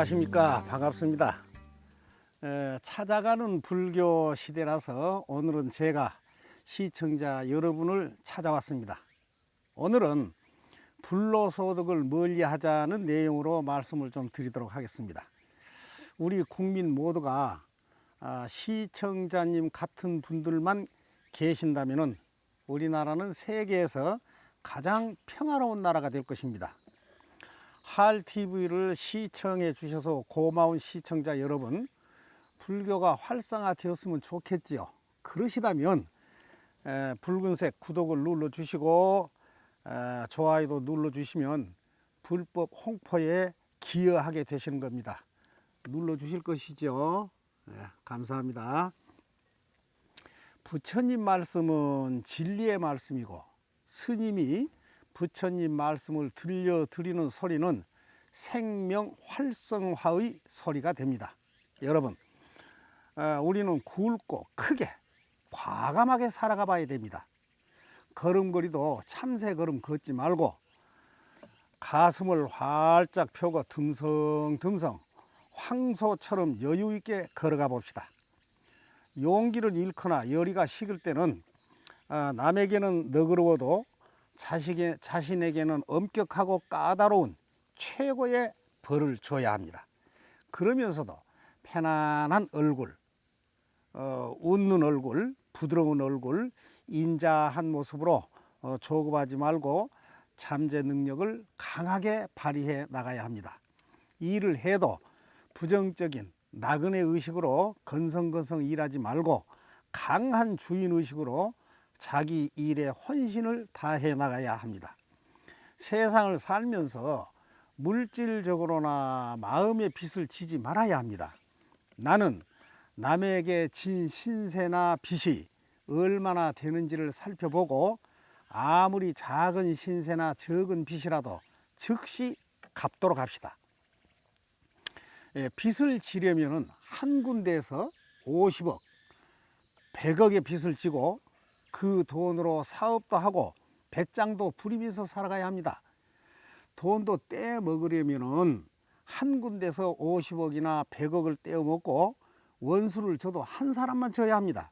안녕하십니까. 반갑습니다. 찾아가는 불교 시대라서 오늘은 제가 시청자 여러분을 찾아왔습니다. 오늘은 불로소득을 멀리하자는 내용으로 말씀을 좀 드리도록 하겠습니다. 우리 국민 모두가 시청자님 같은 분들만 계신다면 우리나라는 세계에서 가장 평화로운 나라가 될 것입니다. 할TV를 시청해 주셔서 고마운 시청자 여러분, 불교가 활성화되었으면 좋겠지요. 그러시다면 붉은색 구독을 눌러 주시고 좋아요도 눌러 주시면 불법 홍보에 기여하게 되시는 겁니다. 눌러 주실 것이죠. 감사합니다. 부처님 말씀은 진리의 말씀이고 스님이 부처님 말씀을 들려드리는 소리는 생명 활성화의 소리가 됩니다. 여러분, 우리는 굵고 크게 과감하게 살아가 봐야 됩니다. 걸음걸이도 참새 걸음 걷지 말고 가슴을 활짝 펴고 듬성듬성 황소처럼 여유 있게 걸어가 봅시다. 용기를 잃거나 열의가 식을 때는 남에게는 너그러워도 자신에게는 엄격하고 까다로운 최고의 벌을 줘야 합니다. 그러면서도 편안한 얼굴, 웃는 얼굴, 부드러운 얼굴, 인자한 모습으로 조급하지 말고 잠재 능력을 강하게 발휘해 나가야 합니다. 일을 해도 부정적인 나그네 의식으로 건성건성 일하지 말고 강한 주인 의식으로 자기 일에 헌신을 다해 나가야 합니다. 세상을 살면서 물질적으로나 마음의 빚을 지지 말아야 합니다. 나는 남에게 진 신세나 빚이 얼마나 되는지를 살펴보고 아무리 작은 신세나 적은 빚이라도 즉시 갚도록 합시다. 빚을 지려면 한 군데에서 50억, 100억의 빚을 지고 그 돈으로 사업도 하고 배짱도 부리면서 살아가야 합니다. 돈도 떼먹으려면 한 군데서 50억이나 100억을 떼어먹고 원수를 져도 한 사람만 져야 합니다.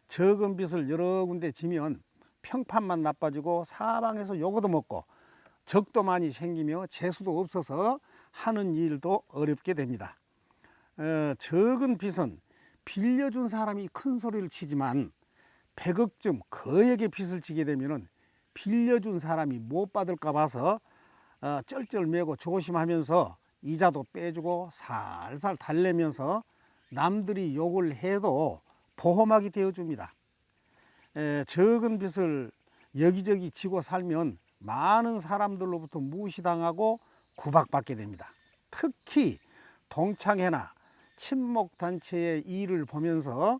적은 빚을 여러 군데 지면 평판만 나빠지고 사방에서 욕도 먹고 적도 많이 생기며 재수도 없어서 하는 일도 어렵게 됩니다. 적은 빚은 빌려준 사람이 큰 소리를 치지만 100억쯤 거액의 빚을 지게 되면 빌려준 사람이 못 받을까 봐서 쩔쩔매고 조심하면서 이자도 빼주고 살살 달래면서 남들이 욕을 해도 보호막이 되어줍니다. 적은 빚을 여기저기 지고 살면 많은 사람들로부터 무시당하고 구박받게 됩니다. 특히 동창회나 친목단체의 일을 보면서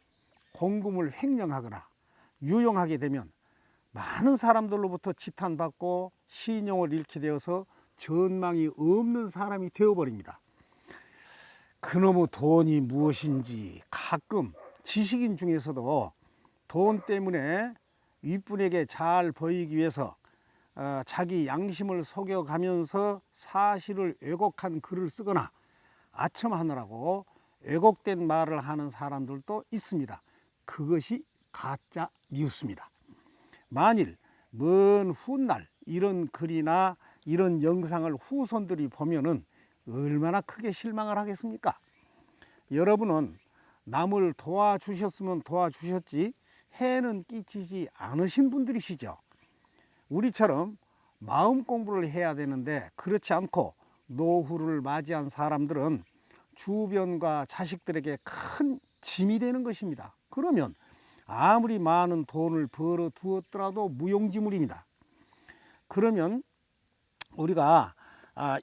공금을 횡령하거나 유용하게 되면 많은 사람들로부터 지탄받고 신용을 잃게 되어서 전망이 없는 사람이 되어버립니다. 그놈의 돈이 무엇인지 가끔 지식인 중에서도 돈 때문에 윗분에게 잘 보이기 위해서 자기 양심을 속여가면서 사실을 왜곡한 글을 쓰거나 아첨하느라고 왜곡된 말을 하는 사람들도 있습니다. 그것이 가짜 뉴스입니다. 만일 먼 훗날 이런 글이나 이런 영상을 후손들이 보면은 얼마나 크게 실망을 하겠습니까? 여러분은 남을 도와주셨으면 도와주셨지 해는 끼치지 않으신 분들이시죠. 우리처럼 마음 공부를 해야 되는데 그렇지 않고 노후를 맞이한 사람들은 주변과 자식들에게 큰 짐이 되는 것입니다. 그러면 아무리 많은 돈을 벌어 두었더라도 무용지물입니다. 그러면 우리가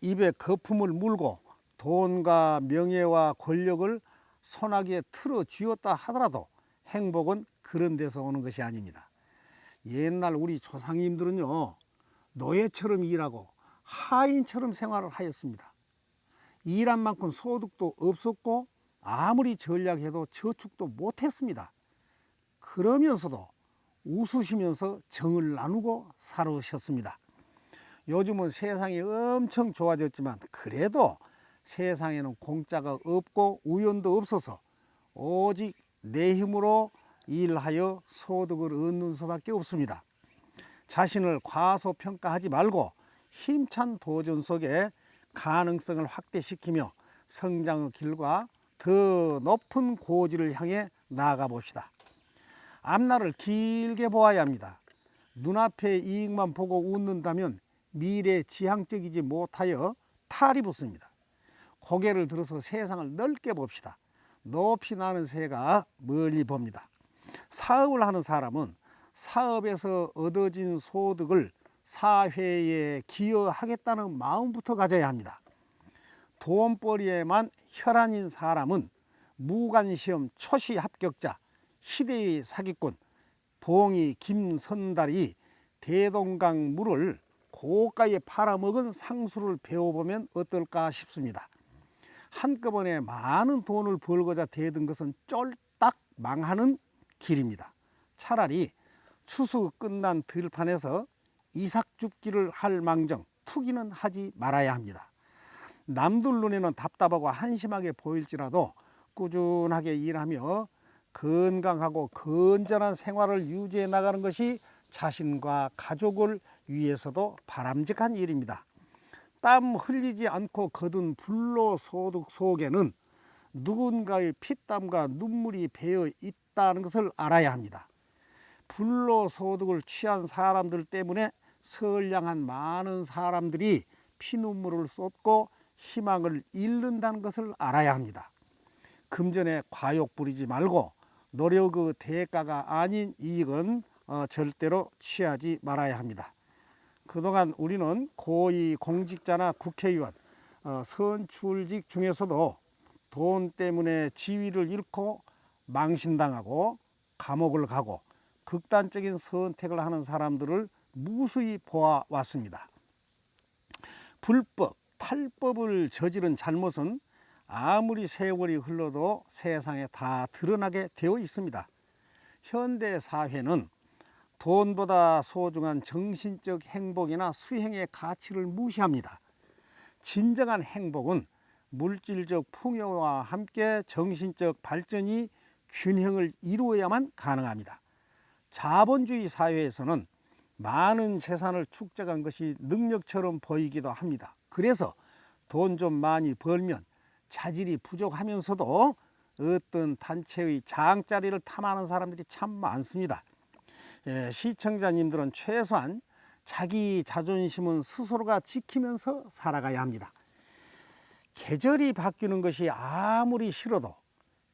입에 거품을 물고 돈과 명예와 권력을 소나기에 틀어 쥐었다 하더라도 행복은 그런 데서 오는 것이 아닙니다. 옛날 우리 조상님들은요, 노예처럼 일하고 하인처럼 생활을 하였습니다. 일한 만큼 소득도 없었고 아무리 전략해도 저축도 못했습니다. 그러면서도 웃으시면서 정을 나누고 살으셨습니다. 요즘은 세상이 엄청 좋아졌지만 그래도 세상에는 공짜가 없고 우연도 없어서 오직 내 힘으로 일하여 소득을 얻는 수밖에 없습니다. 자신을 과소평가하지 말고 힘찬 도전 속에 가능성을 확대시키며 성장의 길과 더 높은 고지를 향해 나아가 봅시다. 앞날을 길게 보아야 합니다. 눈앞의 이익만 보고 웃는다면 미래 지향적이지 못하여 탈이 붙습니다. 고개를 들어서 세상을 넓게 봅시다. 높이 나는 새가 멀리 봅니다. 사업을 하는 사람은 사업에서 얻어진 소득을 사회에 기여하겠다는 마음부터 가져야 합니다. 돈벌이에만 혈안인 사람은 무관시험 초시 합격자, 시대의 사기꾼, 봉이 김선달이 대동강 물을 고가에 팔아먹은 상수를 배워보면 어떨까 싶습니다. 한꺼번에 많은 돈을 벌고자 대든 것은 쫄딱 망하는 길입니다. 차라리 추수 끝난 들판에서 이삭줍기를 할 망정 투기는 하지 말아야 합니다. 남들 눈에는 답답하고 한심하게 보일지라도 꾸준하게 일하며 건강하고 건전한 생활을 유지해 나가는 것이 자신과 가족을 위해서도 바람직한 일입니다. 땀 흘리지 않고 거둔 불로소득 속에는 누군가의 피땀과 눈물이 배어 있다는 것을 알아야 합니다. 불로소득을 취한 사람들 때문에 선량한 많은 사람들이 피눈물을 쏟고 희망을 잃는다는 것을 알아야 합니다. 금전에 과욕 부리지 말고 노력의 대가가 아닌 이익은 절대로 취하지 말아야 합니다. 그동안 우리는 고위 공직자나 국회의원, 선출직 중에서도 돈 때문에 지위를 잃고 망신당하고 감옥을 가고 극단적인 선택을 하는 사람들을 무수히 보아왔습니다. 불법, 탈법을 저지른 잘못은 아무리 세월이 흘러도 세상에 다 드러나게 되어 있습니다. 현대 사회는 돈보다 소중한 정신적 행복이나 수행의 가치를 무시합니다. 진정한 행복은 물질적 풍요와 함께 정신적 발전이 균형을 이루어야만 가능합니다. 자본주의 사회에서는 많은 재산을 축적한 것이 능력처럼 보이기도 합니다. 그래서 돈 좀 많이 벌면 자질이 부족하면서도 어떤 단체의 장자리를 탐하는 사람들이 참 많습니다. 시청자님들은 최소한 자기 자존심은 스스로가 지키면서 살아가야 합니다. 계절이 바뀌는 것이 아무리 싫어도,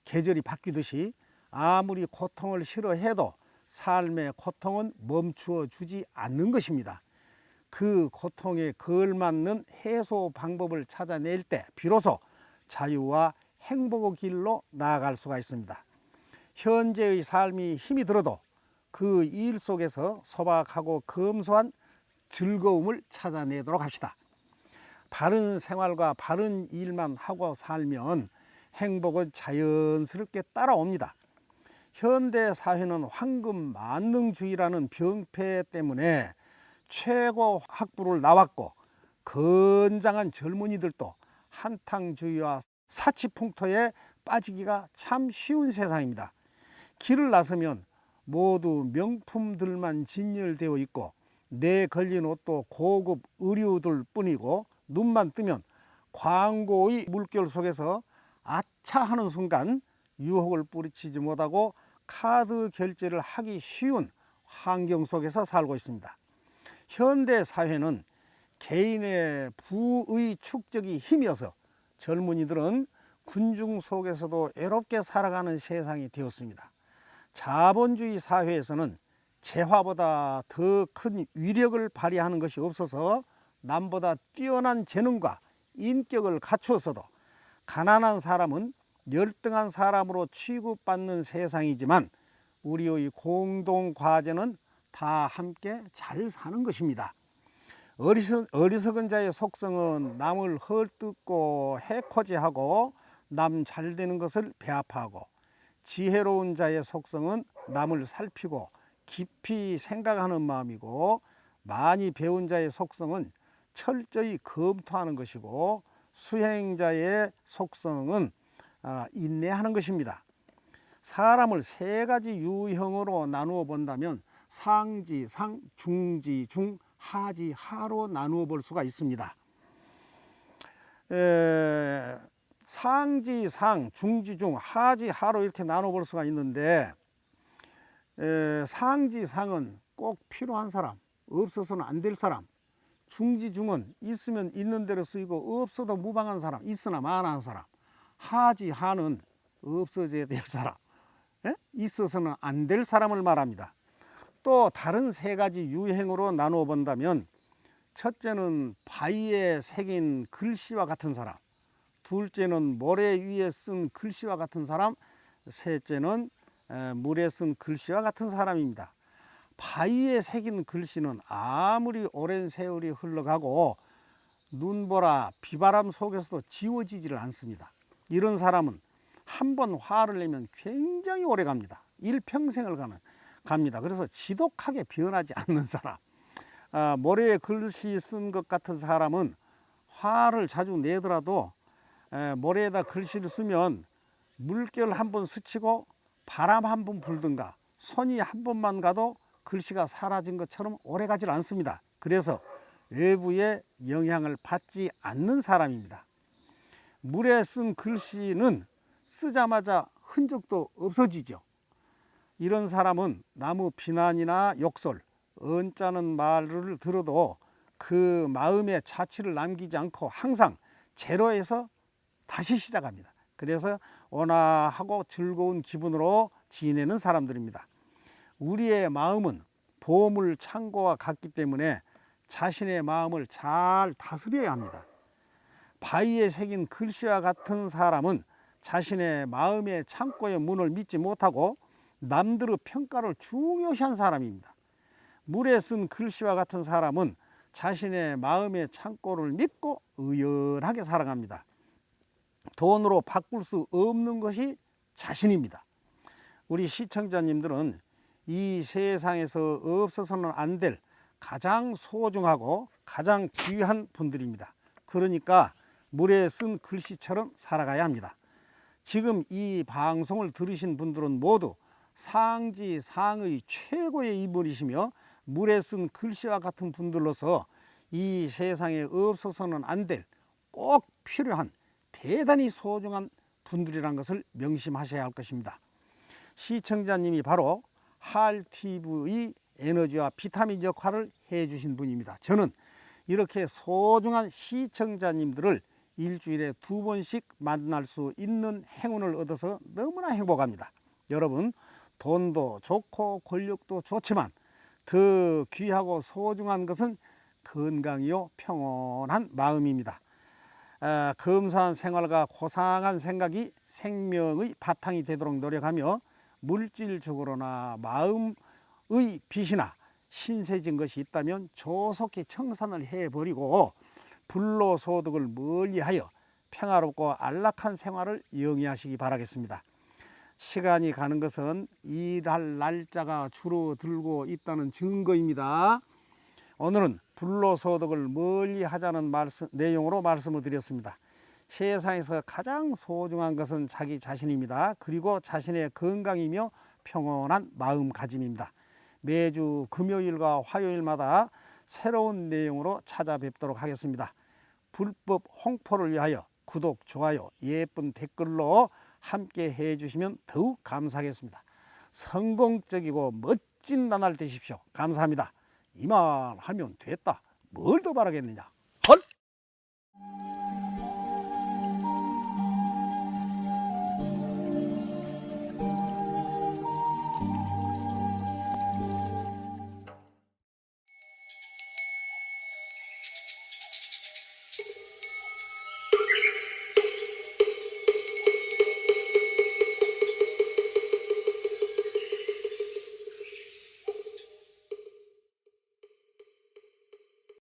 계절이 바뀌듯이 아무리 고통을 싫어해도 삶의 고통은 멈추어 주지 않는 것입니다. 그 고통에 걸맞는 해소 방법을 찾아낼 때 비로소 자유와 행복의 길로 나아갈 수가 있습니다. 현재의 삶이 힘이 들어도 그 일 속에서 소박하고 검소한 즐거움을 찾아내도록 합시다. 바른 생활과 바른 일만 하고 살면 행복은 자연스럽게 따라옵니다. 현대 사회는 황금 만능주의라는 병폐 때문에 최고 학부를 나왔고 건장한 젊은이들도 한탕주의와 사치풍토에 빠지기가 참 쉬운 세상입니다. 길을 나서면 모두 명품들만 진열되어 있고 내 걸린 옷도 고급 의류들 뿐이고 눈만 뜨면 광고의 물결 속에서 아차 하는 순간 유혹을 뿌리치지 못하고 카드 결제를 하기 쉬운 환경 속에서 살고 있습니다. 현대 사회는 개인의 부의 축적이 힘이어서 젊은이들은 군중 속에서도 애롭게 살아가는 세상이 되었습니다. 자본주의 사회에서는 재화보다 더 큰 위력을 발휘하는 것이 없어서 남보다 뛰어난 재능과 인격을 갖추었어도 가난한 사람은 열등한 사람으로 취급받는 세상이지만 우리의 공동 과제는 다 함께 잘 사는 것입니다. 어리석은 자의 속성은 남을 헐뜯고 해코지하고 남 잘되는 것을 배아파하고, 지혜로운 자의 속성은 남을 살피고 깊이 생각하는 마음이고, 많이 배운 자의 속성은 철저히 검토하는 것이고, 수행자의 속성은 인내하는 것입니다. 사람을 세 가지 유형으로 나누어 본다면 상지상, 중지중, 하지하로 나누어 볼 수가 있습니다. 상지상, 중지중, 하지하로 이렇게 나눠 볼 수가 있는데, 상지상은 꼭 필요한 사람, 없어서는 안 될 사람, 중지중은 있으면 있는 대로 쓰이고 없어도 무방한 사람, 있으나 마나한 사람, 하지하는 없어져야 될 사람, 있어서는 안 될 사람을 말합니다. 또 다른 세 가지 유행으로 나누어 본다면, 첫째는 바위에 새긴 글씨와 같은 사람, 둘째는 모래 위에 쓴 글씨와 같은 사람, 셋째는 물에 쓴 글씨와 같은 사람입니다. 바위에 새긴 글씨는 아무리 오랜 세월이 흘러가고 눈보라 비바람 속에서도 지워지지를 않습니다. 이런 사람은 한 번 화를 내면 굉장히 오래 갑니다. 일평생을 갑니다. 그래서 지독하게 변하지 않는 사람, 모래에 글씨 쓴 것 같은 사람은 화를 자주 내더라도 모래에다 글씨를 쓰면 물결 한 번 스치고 바람 한 번 불든가 손이 한 번만 가도 글씨가 사라진 것처럼 오래 가질 않습니다. 그래서 외부의 영향을 받지 않는 사람입니다. 물에 쓴 글씨는 쓰자마자 흔적도 없어지죠. 이런 사람은 남의 비난이나 욕설, 언짢은 말을 들어도 그 마음에 자취를 남기지 않고 항상 제로에서 다시 시작합니다. 그래서 온화하고 즐거운 기분으로 지내는 사람들입니다. 우리의 마음은 보물 창고와 같기 때문에 자신의 마음을 잘 다스려야 합니다. 바위에 새긴 글씨와 같은 사람은 자신의 마음의 창고의 문을 믿지 못하고 남들의 평가를 중요시한 사람입니다. 물에 쓴 글씨와 같은 사람은 자신의 마음의 창고를 믿고 의연하게 살아갑니다. 돈으로 바꿀 수 없는 것이 자신입니다. 우리 시청자님들은 이 세상에서 없어서는 안 될 가장 소중하고 가장 귀한 분들입니다. 그러니까 물에 쓴 글씨처럼 살아가야 합니다. 지금 이 방송을 들으신 분들은 모두 상지상의 최고의 인물이시며 물에 쓴 글씨와 같은 분들로서 이 세상에 없어서는 안 될 꼭 필요한 대단히 소중한 분들이란 것을 명심하셔야 할 것입니다. 시청자님이 바로 할TV의 에너지와 비타민 역할을 해주신 분입니다. 저는 이렇게 소중한 시청자님들을 일주일에 2번씩 만날 수 있는 행운을 얻어서 너무나 행복합니다. 여러분, 돈도 좋고 권력도 좋지만 더 귀하고 소중한 것은 건강이요 평온한 마음입니다. 검소한 생활과 고상한 생각이 생명의 바탕이 되도록 노력하며 물질적으로나 마음의 빚이나 신세진 것이 있다면 조속히 청산을 해버리고 불로소득을 멀리하여 평화롭고 안락한 생활을 영위하시기 바라겠습니다. 시간이 가는 것은 일할 날짜가 줄어들고 있다는 증거입니다. 오늘은 불로소득을 멀리하자는 내용으로 말씀을 드렸습니다. 세상에서 가장 소중한 것은 자기 자신입니다. 그리고 자신의 건강이며 평온한 마음가짐입니다. 매주 금요일과 화요일마다 새로운 내용으로 찾아뵙도록 하겠습니다. 불법 홍보를 위하여 구독, 좋아요, 예쁜 댓글로 함께 해주시면 더욱 감사하겠습니다. 성공적이고 멋진 나날 되십시오. 감사합니다. 이만 하면 됐다. 뭘 더 바라겠느냐.